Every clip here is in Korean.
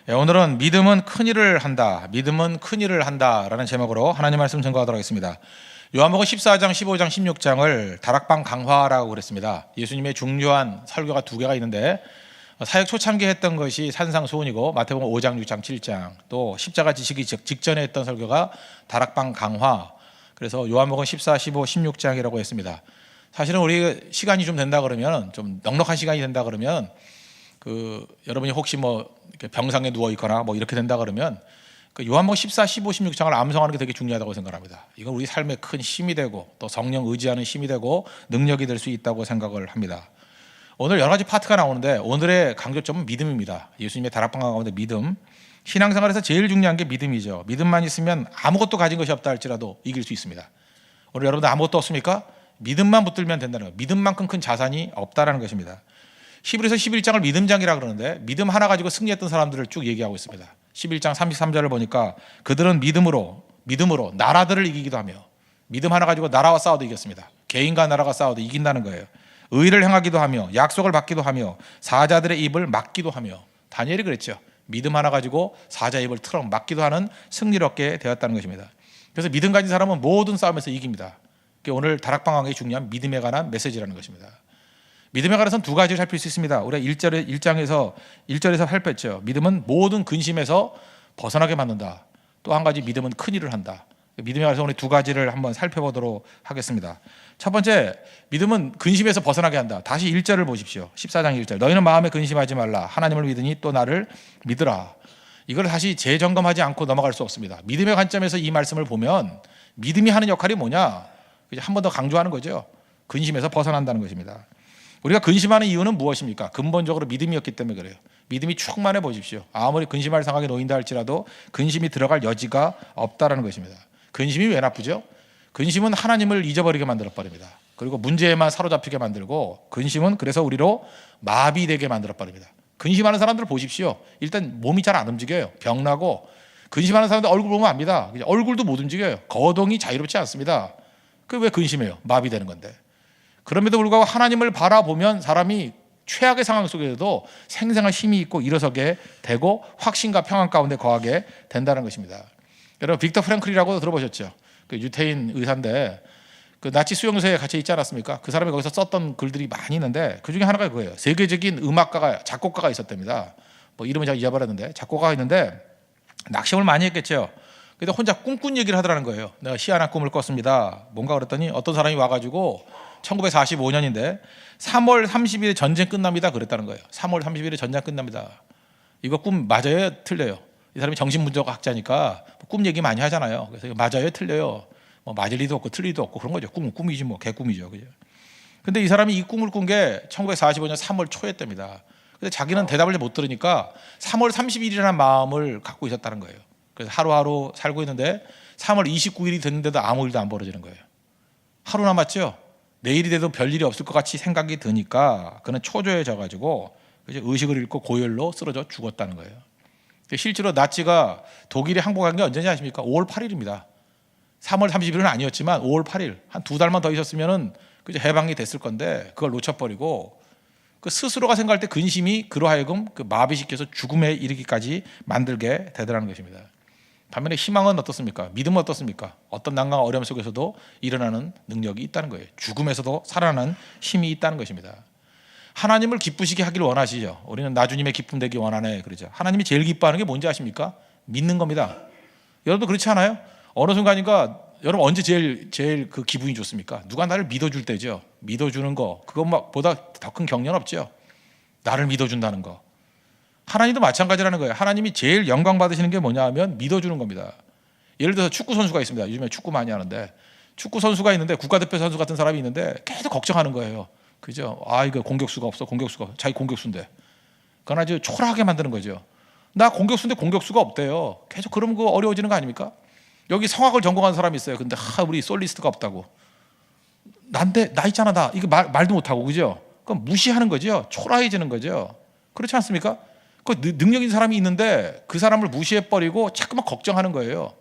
오늘은 믿음은 큰일을 한다, 믿음은 큰일을 한다라는 제목으로 하나님 말씀 전거하도록 하겠습니다. 요한복음 14장, 15장, 16장을 다락방 강화라고 그랬습니다. 예수님의 중요한 설교가 두 개가 있는데 사역 초창기에 했던 것이 산상수훈이고 마태복음 5장, 6장, 7장 또 십자가 지시기 직전에 했던 설교가 다락방 강화. 그래서 요한복음 14, 15, 16장이라고 했습니다. 사실은 우리 시간이 좀 된다 그러면 좀 넉넉한 시간이 된다 그러면 여러분이 혹시 병상에 누워 있거나 이렇게 된다 그러면 요한복음 14, 15, 16장을 암송하는 게 되게 중요하다고 생각합니다. 이건 우리 삶에 큰 힘이 되고 또 성령 의지하는 힘이 되고 능력이 될 수 있다고 생각을 합니다. 오늘 여러 가지 파트가 나오는데 오늘의 강조점은 믿음입니다. 예수님의 다락방 가운데 믿음. 신앙생활에서 제일 중요한 게 믿음이죠. 믿음만 있으면 아무것도 가진 것이 없다 할지라도 이길 수 있습니다. 오늘 여러분들 아무것도 없습니까? 믿음만 붙들면 된다는 거예요. 믿음만큼 큰 자산이 없다라는 것입니다. 히브리서 11장을 믿음장이라 그러는데 믿음 하나 가지고 승리했던 사람들을 쭉 얘기하고 있습니다. 11장 33절을 보니까 그들은 믿음으로 나라들을 이기기도 하며, 믿음 하나 가지고 나라와 싸워도 이겼습니다. 개인과 나라가 싸워도 이긴다는 거예요. 의를 행하기도 하며 약속을 받기도 하며 사자들의 입을 막기도 하며, 다니엘이 그랬죠. 믿음 하나 가지고 사자의 입을 틀어 막기도 하는 승리를 얻게 되었다는 것입니다. 그래서 믿음 가진 사람은 모든 싸움에서 이깁니다. 그게 오늘 다락방 강의의 중요한 믿음에 관한 메시지라는 것입니다. 믿음에 관해서는 두 가지를 살필 수 있습니다. 우리가 1절에서 살폈죠. 믿음은 모든 근심에서 벗어나게 만든다. 또 한 가지, 믿음은 큰일을 한다. 믿음에 관해서 우리 두 가지를 한번 살펴보도록 하겠습니다. 첫 번째, 믿음은 근심에서 벗어나게 한다. 다시 1절을 보십시오. 14장 1절. 너희는 마음에 근심하지 말라. 하나님을 믿으니 또 나를 믿으라. 이걸 다시 재점검하지 않고 넘어갈 수 없습니다. 믿음의 관점에서 이 말씀을 보면 믿음이 하는 역할이 뭐냐? 한 번 더 강조하는 거죠. 근심에서 벗어난다는 것입니다. 우리가 근심하는 이유는 무엇입니까? 근본적으로 믿음이었기 때문에 그래요. 믿음이 충만해 보십시오. 아무리 근심할 상황에 놓인다 할지라도 근심이 들어갈 여지가 없다라는 것입니다. 근심이 왜 나쁘죠? 근심은 하나님을 잊어버리게 만들어버립니다. 그리고 문제에만 사로잡히게 만들고, 근심은 그래서 우리로 마비되게 만들어버립니다. 근심하는 사람들 보십시오. 일단 몸이 잘 안 움직여요. 병나고. 근심하는 사람들 얼굴 보면 압니다. 얼굴도 못 움직여요. 거동이 자유롭지 않습니다. 그게 왜 근심해요? 마비되는 건데. 그럼에도 불구하고 하나님을 바라보면 사람이 최악의 상황 속에서도 생생한 힘이 있고 일어서게 되고 확신과 평안 가운데 거하게 된다는 것입니다. 여러분, 빅터 프랭클이라고 들어보셨죠? 유태인 의사인데 나치 수용소에 같이 있지 않았습니까? 그 사람이 거기서 썼던 글들이 많이 있는데 그 중에 하나가 그거예요. 세계적인 음악가가, 작곡가가 있었답니다. 이름은 제가 잊어버렸는데 작곡가가 있는데 낙심을 많이 했겠죠. 근데 혼자 꿈꾼 얘기를 하더라는 거예요. 내가 희한한 꿈을 꿨습니다. 뭔가 그랬더니 어떤 사람이 와가지고 1945년인데 3월 30일에 전쟁 끝납니다 그랬다는 거예요. 3월 30일에 전쟁 끝납니다. 이거 꿈 맞아요? 틀려요? 이 사람이 정신분석 학자니까 꿈 얘기 많이 하잖아요. 그래서 맞아요? 틀려요? 맞을 리도 없고 틀릴 리도 없고 그런 거죠. 꿈은 꿈이지 개꿈이죠. 그죠? 근데 이 사람이 이 꿈을 꾼 게 1945년 3월 초였답니다. 근데 자기는 대답을 못 들으니까 3월 30일이라는 마음을 갖고 있었다는 거예요. 그래서 하루하루 살고 있는데 3월 29일이 됐는데도 아무 일도 안 벌어지는 거예요. 하루 남았죠? 내일이 돼도 별일이 없을 것 같이 생각이 드니까 그는 초조해져가지고 의식을 잃고 고열로 쓰러져 죽었다는 거예요. 실제로 나치가 독일에 항복한 게 언제냐 아십니까? 5월 8일입니다. 3월 30일은 아니었지만 5월 8일, 한 두 달만 더 있었으면 해방이 됐을 건데 그걸 놓쳐버리고 스스로가 생각할 때 근심이 그로 하여금 마비시켜서 죽음에 이르기까지 만들게 되더라는 것입니다. 반면에 희망은 어떻습니까? 믿음은 어떻습니까? 어떤 난관과 어려움 속에서도 일어나는 능력이 있다는 거예요. 죽음에서도 살아나는 힘이 있다는 것입니다. 하나님을 기쁘시게 하기를 원하시죠. 우리는 나주님의 기쁨 되기 원하네 그러죠. 하나님이 제일 기뻐하는 게 뭔지 아십니까? 믿는 겁니다. 여러분도 그렇지 않아요? 어느 순간인가 여러분 언제 제일 그 기분이 좋습니까? 누가 나를 믿어줄 때죠. 믿어주는 거, 그것보다 더 큰 격려는 없죠. 나를 믿어준다는 거. 하나님도 마찬가지라는 거예요. 하나님이 제일 영광 받으시는 게 뭐냐 하면 믿어주는 겁니다. 예를 들어서 축구 선수가 있습니다. 요즘에 축구 많이 하는데 축구 선수가 있는데 국가대표 선수 같은 사람이 있는데 계속 걱정하는 거예요. 그죠? 이거 공격수가 없어. 자기 공격수인데. 그건 아주 초라하게 만드는 거죠. 나 공격수인데 공격수가 없대요. 계속 그러면 그거 어려워지는 거 아닙니까? 여기 성악을 전공한 사람이 있어요. 근데 우리 솔리스트가 없다고. 나 있잖아. 나 이거 말도 못하고. 그죠? 그럼 무시하는 거죠. 초라해지는 거죠. 그렇지 않습니까? 그 능력 있는 사람이 있는데 그 사람을 무시해버리고 자꾸만 걱정하는 거예요.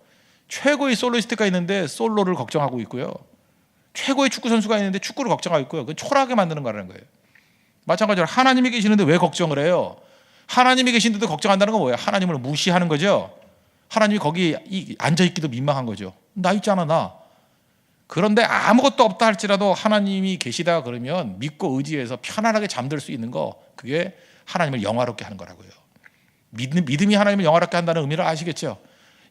최고의 솔리스트가 있는데 솔로를 걱정하고 있고요. 최고의 축구 선수가 있는데 축구를 걱정하고 있고요. 그건 초라하게 만드는 거라는 거예요. 마찬가지로 하나님이 계시는데 왜 걱정을 해요? 하나님이 계신데도 걱정한다는 건 뭐예요? 하나님을 무시하는 거죠. 하나님이 거기 앉아있기도 민망한 거죠. 나 있잖아, 나. 그런데 아무것도 없다 할지라도 하나님이 계시다 그러면 믿고 의지해서 편안하게 잠들 수 있는 거, 그게 하나님을 영화롭게 하는 거라고요. 믿음이 하나님을 영화롭게 한다는 의미를 아시겠죠?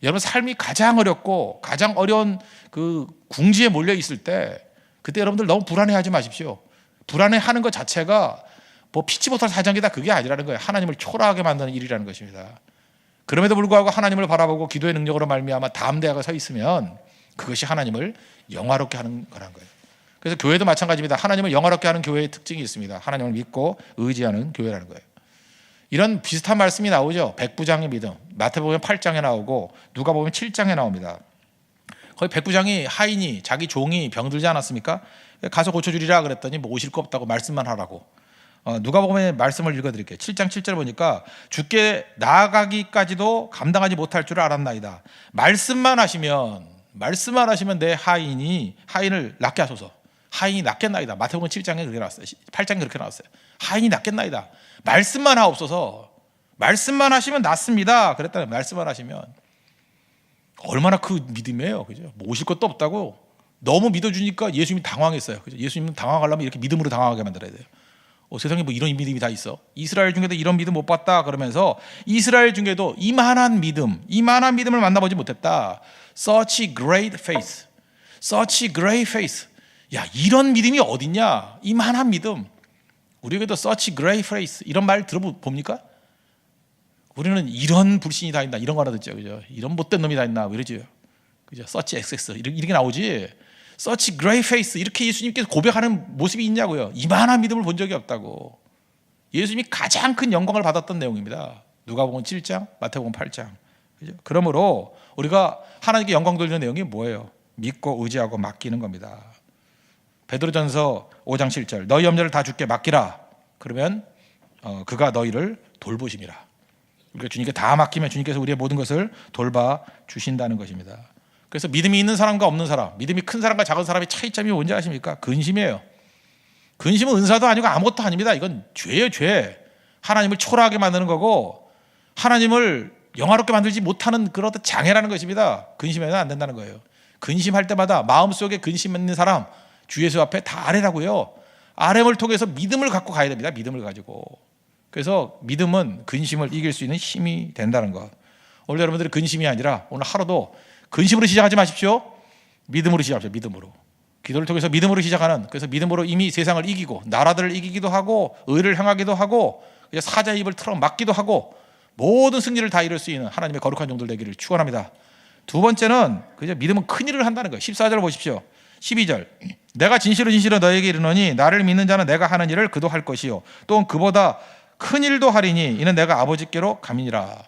여러분 삶이 가장 어렵고 가장 어려운 그 궁지에 몰려 있을 때, 그때 여러분들 너무 불안해하지 마십시오. 불안해하는 것 자체가 뭐 피치 못할 사정이다, 그게 아니라는 거예요. 하나님을 초라하게 만드는 일이라는 것입니다. 그럼에도 불구하고 하나님을 바라보고 기도의 능력으로 말미암아 담대하게 서 있으면 그것이 하나님을 영화롭게 하는 거라는 거예요. 그래서 교회도 마찬가지입니다. 하나님을 영화롭게 하는 교회의 특징이 있습니다. 하나님을 믿고 의지하는 교회라는 거예요. 이런 비슷한 말씀이 나오죠. 백부장의 믿음. 마태복음 8장에 나오고 누가복음 7장에 나옵니다. 거기 백부장이 하인이 자기 종이 병들지 않았습니까? 가서 고쳐주리라 그랬더니 뭐 오실 거 없다고 말씀만 하라고. 누가복음의 말씀을 읽어드릴게요. 7장 7절 보니까 주께 나아가기까지도 감당하지 못할 줄 알았나이다. 말씀만 하시면 내 하인을 낫게 하소서. 하인이 낫겠나이다. 마태복음 7장에 그렇게 나왔어요. 8장에 그렇게 나왔어요. 하인이 낫겠나이다. 말씀만 하옵소서. 말씀만 하시면 낫습니다. 그랬다는, 말씀만 하시면. 얼마나 그 믿음이에요, 그죠? 뭐 오실 것도 없다고 너무 믿어주니까 예수님이 당황했어요, 그죠? 예수님은 당황하려면 이렇게 믿음으로 당황하게 만들어야 돼요. 세상에 뭐 이런 믿음이 다 있어? 이스라엘 중에도 이런 믿음 못 봤다 그러면서 이스라엘 중에도 이만한 믿음을 만나보지 못했다. Such great faith, such great faith. 야, 이런 믿음이 어딨냐? 이만한 믿음. 우리에게도 such great faith 이런 말 들어봅니까? 우리는 이런 불신이 다 있나 이런 거 하나 듣죠, 그죠? 이런 못된 놈이 다 있나 이러죠, 그죠? such XX 이렇게 나오지. such great faith 이렇게 예수님께서 고백하는 모습이 있냐고요. 이만한 믿음을 본 적이 없다고. 예수님이 가장 큰 영광을 받았던 내용입니다. 누가복음 7장, 마태복음 8장. 그죠? 그러므로 우리가 하나님께 영광 돌리는 내용이 뭐예요? 믿고 의지하고 맡기는 겁니다. 베드로전서 5장 7절 너희 염려를 다 주께 맡기라. 그러면 그가 너희를 돌보심이라. 우리가 주님께 다 맡기면 주님께서 우리의 모든 것을 돌봐 주신다는 것입니다. 그래서 믿음이 있는 사람과 없는 사람, 믿음이 큰 사람과 작은 사람의 차이점이 뭔지 아십니까? 근심이에요. 근심은 은사도 아니고 아무것도 아닙니다. 이건 죄예요, 죄. 하나님을 초라하게 만드는 거고 하나님을 영화롭게 만들지 못하는 그런 장애라는 것입니다. 근심해서는 안 된다는 거예요. 근심할 때마다 마음속에 근심 있는 사람 주 예수 앞에 다 아뢰라고요. 아뢰를 통해서 믿음을 갖고 가야 됩니다. 믿음을 가지고. 그래서 믿음은 근심을 이길 수 있는 힘이 된다는 것. 오늘 여러분들이 근심이 아니라 오늘 하루도 근심으로 시작하지 마십시오. 믿음으로 시작하십시오. 믿음으로. 기도를 통해서 믿음으로 시작하는, 그래서 믿음으로 이미 세상을 이기고 나라들을 이기기도 하고 의를 향하기도 하고 사자의 입을 틀어 막기도 하고 모든 승리를 다 이룰 수 있는 하나님의 거룩한 종들 되기를 축원합니다. 두 번째는 그저 믿음은 큰 일을 한다는 거예요. 14절 보십시오. 12절 내가 진실로 너에게 이르노니 나를 믿는 자는 내가 하는 일을 그도 할 것이요 또 그보다 큰 일도 하리니 이는 내가 아버지께로 감이니라.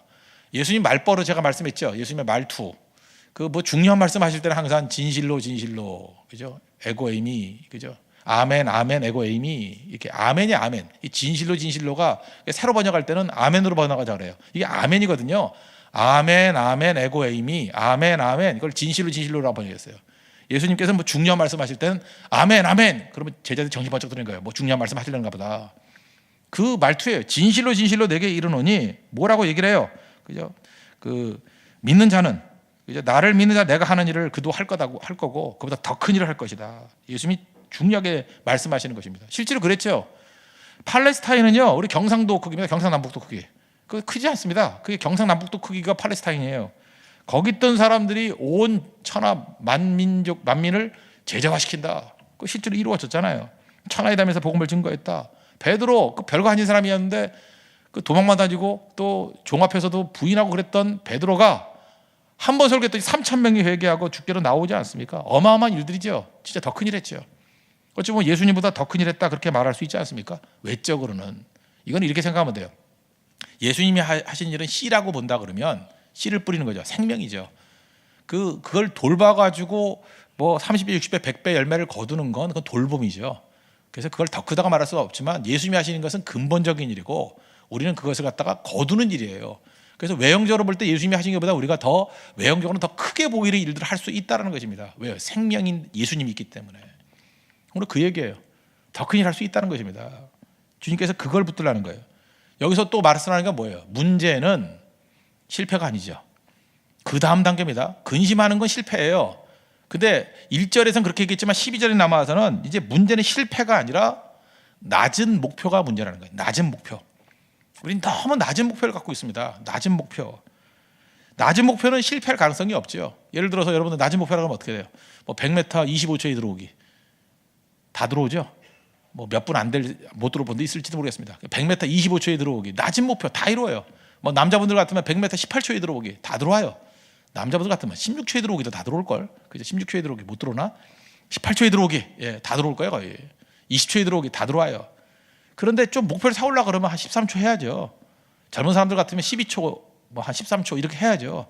예수님 말버릇 제가 말씀했죠. 예수님의 말투. 그 뭐 중요한 말씀하실 때는 항상 진실로 그죠? 에고에이미 그죠? 아멘 에고에이미 이렇게 아멘이 아멘. 이 진실로가 새로 번역할 때는 아멘으로 번역하자 그래요. 이게 아멘이거든요. 아멘 에고에이미 아멘 이걸 진실로라고 번역했어요. 예수님께서 뭐 중요한 말씀하실 때는 아멘 그러면 제자들이 정신 번쩍 드는 거예요. 뭐 중요한 말씀 하시려는가 보다. 그 말투예요. 진실로 내게 이르노니 뭐라고 얘기를 해요? 그죠? 그 믿는 자는 그죠? 나를 믿는 자 내가 하는 일을 그도 할 거고 그보다 더 큰 일을 할 것이다. 예수님이 중요하게 말씀하시는 것입니다. 실제로 그랬죠. 팔레스타인은요, 우리 경상도 크기입니다. 경상남북도 크기. 그 크지 않습니다. 그게 경상남북도 크기가 팔레스타인이에요. 거기 있던 사람들이 온 천하 만민을 제자화시킨다. 그 실제로 이루어졌잖아요. 천하의 담에서 복음을 증거했다. 베드로 그 별거 아닌 사람이었는데 그 도망만 다니고 또 종합해서도 부인하고 그랬던 베드로가 한 번 설교했더니 3,000명이 회개하고 주께로 나오지 않습니까? 어마어마한 일들이죠. 진짜 더 큰일 했죠. 어찌 보면 예수님보다 더 큰일 했다 그렇게 말할 수 있지 않습니까? 외적으로는. 이건 이렇게 생각하면 돼요. 예수님이 하신 일은 씨라고 본다 그러면 씨를 뿌리는 거죠. 생명이죠. 그걸 돌봐가지고 뭐 30배, 60배, 100배 열매를 거두는 건 그건 돌봄이죠. 그래서 그걸 더 크다고 말할 수가 없지만 예수님이 하시는 것은 근본적인 일이고 우리는 그것을 갖다가 거두는 일이에요. 그래서 외형적으로 볼 때 예수님이 하신 것보다 우리가 더 외형적으로는 더 크게 보이는 일들을 할 수 있다는 것입니다. 왜요? 생명인 예수님이 있기 때문에. 오늘 그 얘기예요. 더 큰 일 할 수 있다는 것입니다. 주님께서 그걸 붙들라는 거예요. 여기서 또 말씀하는 게 뭐예요? 문제는 실패가 아니죠. 그 다음 단계입니다. 근심하는 건 실패예요. 근데 1절에서는 그렇게 얘기했지만 12절에 남아서는 이제 문제는 실패가 아니라 낮은 목표가 문제라는 거예요. 낮은 목표. 우린 너무 낮은 목표를 갖고 있습니다. 낮은 목표. 낮은 목표는 실패할 가능성이 없죠. 예를 들어서 여러분들 낮은 목표라고 하면 어떻게 돼요? 뭐 100m 25초에 들어오기. 다 들어오죠? 뭐 몇 분 못 들어올 분도 있을지도 모르겠습니다. 100m 25초에 들어오기. 낮은 목표 다 이루어요. 뭐 남자분들 같으면 100m 18초에 들어오기. 다 들어와요. 남자분들 같으면 16초에 들어오기도 다 들어올 걸. 그죠? 16초에 들어오기 못 들어오나? 18초에 들어오기. 예, 다 들어올 거예요, 거의. 20초에 들어오기 다 들어와요. 그런데 좀 목표를 세우려고 그러면 한 13초 해야죠. 젊은 사람들 같으면 12초, 뭐 한 13초 이렇게 해야죠.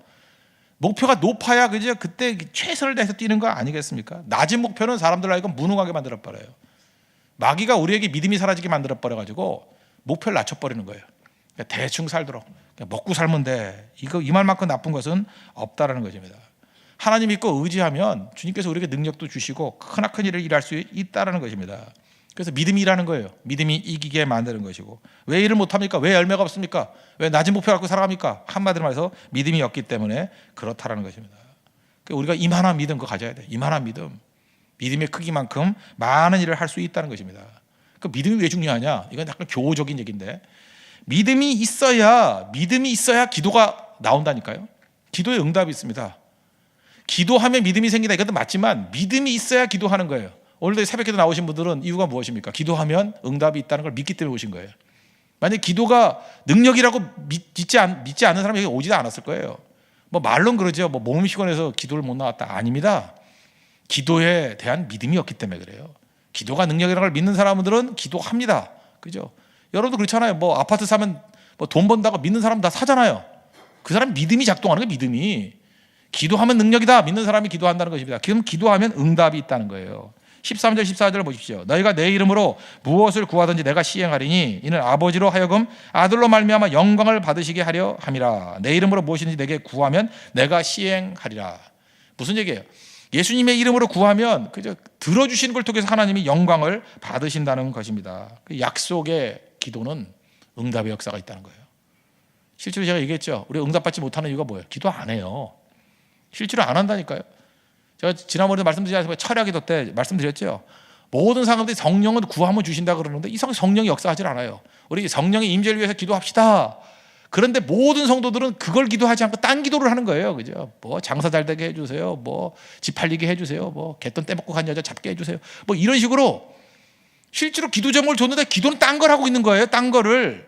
목표가 높아야 그죠? 그때 최선을 다해서 뛰는 거 아니겠습니까? 낮은 목표는 사람들 하여금 무능하게 만들어 버려요. 마귀가 우리에게 믿음이 사라지게 만들어 버려 가지고 목표를 낮춰 버리는 거예요. 그러니까 대충 살도록 먹고 살면 돼. 이 말만큼 나쁜 것은 없다라는 것입니다. 하나님 믿고 의지하면 주님께서 우리에게 능력도 주시고 크나큰 일을 일할 수 있다라는 것입니다. 그래서 믿음이 일하는 거예요. 믿음이 이기게 만드는 것이고. 왜 일을 못합니까? 왜 열매가 없습니까? 왜 낮은 목표 갖고 살아갑니까? 한마디로 말해서 믿음이 없기 때문에 그렇다라는 것입니다. 그러니까 우리가 이만한 믿음 그거 가져야 돼. 이만한 믿음. 믿음의 크기만큼 많은 일을 할 수 있다는 것입니다. 그 믿음이 왜 중요하냐? 이건 약간 교호적인 얘기인데 믿음이 있어야 기도가 나온다니까요. 기도에 응답이 있습니다. 기도하면 믿음이 생긴다. 이것도 맞지만 믿음이 있어야 기도하는 거예요. 오늘도 새벽기도 나오신 분들은 이유가 무엇입니까? 기도하면 응답이 있다는 걸 믿기 때문에 오신 거예요. 만약에 기도가 능력이라고 믿지 않는 사람이 여기 오지도 않았을 거예요. 뭐 말로는 그러죠. 뭐 몸이 피곤해서 기도를 못 나왔다. 아닙니다. 기도에 대한 믿음이 없기 때문에 그래요. 기도가 능력이라는 걸 믿는 사람들은 기도합니다. 그죠? 여러분도 그렇잖아요. 뭐 아파트 사면 뭐 돈 번다고 믿는 사람 다 사잖아요. 그 사람 믿음이 작동하는 거예요. 믿음이. 기도하면 능력이다. 믿는 사람이 기도한다는 것입니다. 그럼 기도하면 응답이 있다는 거예요. 13절 14절을 보십시오. 너희가 내 이름으로 무엇을 구하든지 내가 시행하리니 이는 아버지로 하여금 아들로 말미암아 영광을 받으시게 하려 함이라. 내 이름으로 무엇이든지 내게 구하면 내가 시행하리라. 무슨 얘기예요? 예수님의 이름으로 구하면 그저 들어주시는 걸 통해서 하나님이 영광을 받으신다는 것입니다. 그 약속의 기도는 응답의 역사가 있다는 거예요. 실제로 제가 얘기했죠. 우리 응답받지 못하는 이유가 뭐예요? 기도 안 해요. 실제로 안 한다니까요. 제가 지난번에 말씀드렸지만 철야기도 때 말씀드렸죠. 모든 사람들이 성령은 구하면 주신다 그러는데 이 성령이 역사하지 않아요. 우리 성령의 임재를 위해서 기도합시다. 그런데 모든 성도들은 그걸 기도하지 않고 딴 기도를 하는 거예요. 그죠? 뭐 장사 잘 되게 해주세요. 뭐 집 팔리게 해주세요. 뭐 갯돈 떼먹고 간 여자 잡게 해주세요. 뭐 이런 식으로 실제로 기도 제목을 줬는데 기도는 딴 걸 하고 있는 거예요. 딴 거를.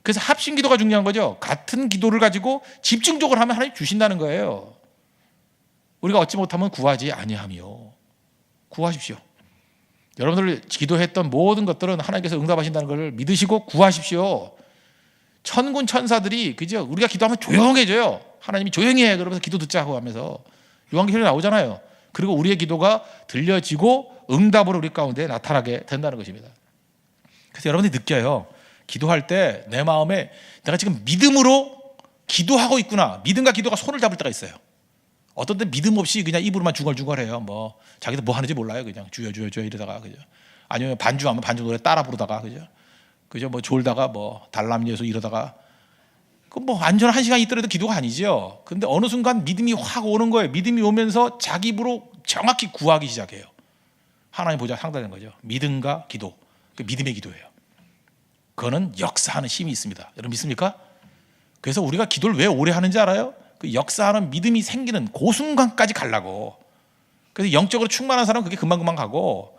그래서 합심 기도가 중요한 거죠. 같은 기도를 가지고 집중적으로 하면 하나님 주신다는 거예요. 우리가 얻지 못하면 구하지 아니하며 구하십시오. 여러분들 기도했던 모든 것들은 하나님께서 응답하신다는 것을 믿으시고 구하십시오. 천군 천사들이 그죠? 우리가 기도하면 조용해져요. 하나님이 조용히 해. 그러면서 기도 듣자고 하면서 요한계시록에 나오잖아요. 그리고 우리의 기도가 들려지고 응답으로 우리 가운데 나타나게 된다는 것입니다. 그래서 여러분들이 느껴요. 기도할 때 내 마음에 내가 지금 믿음으로 기도하고 있구나. 믿음과 기도가 손을 잡을 때가 있어요. 어떤 때 믿음 없이 그냥 입으로만 중얼중얼해요. 뭐 자기도 뭐 하는지 몰라요. 그냥 주여 주여 주여 이러다가 그죠. 아니면 반주하면 반주 노래 따라 부르다가 그죠. 뭐 졸다가 뭐 달람 예수 이러다가 그 뭐 완전 한 시간 있더라도 기도가 아니죠. 근데 어느 순간 믿음이 확 오는 거예요. 믿음이 오면서 자기 입으로 정확히 구하기 시작해요. 하나님 보좌 상달되는 거죠. 믿음과 기도. 그 믿음의 기도예요. 그거는 역사하는 힘이 있습니다. 여러분 믿습니까? 그래서 우리가 기도를 왜 오래 하는지 알아요? 그 역사하는 믿음이 생기는 그 순간까지 가려고. 그래서 영적으로 충만한 사람은 그게 금방금방 가고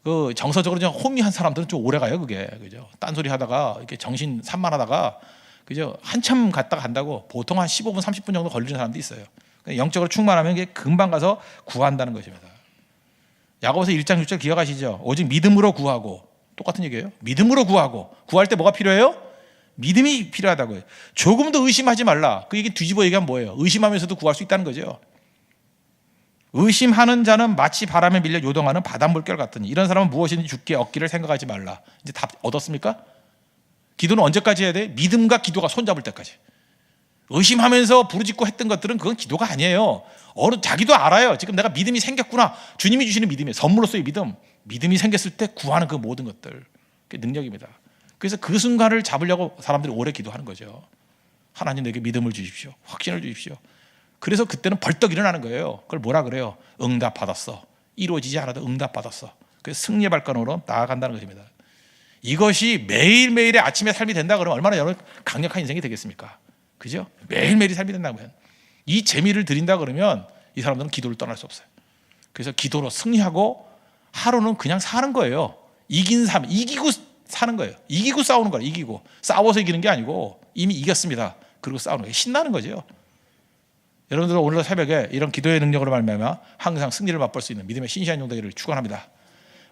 그 정서적으로 좀 혼미한 사람들은 좀 오래 가요. 그게 그죠. 딴소리 하다가 이렇게 정신 산만하다가 그죠. 한참 갔다가 간다고 보통 한 15분 30분 정도 걸리는 사람도 있어요. 영적으로 충만하면 이게 금방 가서 구한다는 것입니다. 야고보서 1장 6절 기억하시죠? 오직 믿음으로 구하고 똑같은 얘기예요. 믿음으로 구하고 구할 때 뭐가 필요해요? 믿음이 필요하다고요. 조금도 의심하지 말라. 그 얘기 뒤집어 얘기하면 뭐예요? 의심하면서도 구할 수 있다는 거죠. 의심하는 자는 마치 바람에 밀려 요동하는 바닷물결 같으니 이런 사람은 무엇이든지 주께 얻기를 생각하지 말라. 이제 답 얻었습니까? 기도는 언제까지 해야 돼? 믿음과 기도가 손잡을 때까지. 의심하면서 부르짖고 했던 것들은 그건 기도가 아니에요. 자기도 알아요. 지금 내가 믿음이 생겼구나. 주님이 주시는 믿음이에요. 선물로서의 믿음. 믿음이 생겼을 때 구하는 그 모든 것들. 그게 능력입니다. 그래서 그 순간을 잡으려고 사람들이 오래 기도하는 거죠. 하나님 내게 믿음을 주십시오. 확신을 주십시오. 그래서 그때는 벌떡 일어나는 거예요. 그걸 뭐라 그래요? 응답받았어. 이루어지지 않아도 응답받았어. 그래서 승리의 발걸음으로 나아간다는 것입니다. 이것이 매일매일의 아침의 삶이 된다 그러면 얼마나 여러분 강력한 인생이 되겠습니까? 그죠? 매일매일이 삶이 된다면 이 재미를 드린다 그러면 이 사람들은 기도를 떠날 수 없어요. 그래서 기도로 승리하고 하루는 그냥 사는 거예요. 이긴 삶, 이기고 사는 거예요. 이기고 싸우는 거예요. 이기고 싸워서 이기는 게 아니고 이미 이겼습니다. 그리고 싸우는 거예요. 신나는 거죠. 여러분들 오늘 새벽에 이런 기도의 능력으로 말미암아 항상 승리를 맛볼 수 있는 믿음의 신실한 용되기를 축원합니다.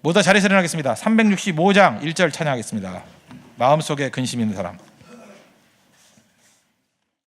모두 다 자리에서 일어나겠습니다. 365장 1절 찬양하겠습니다. 마음속에 근심 있는 사람.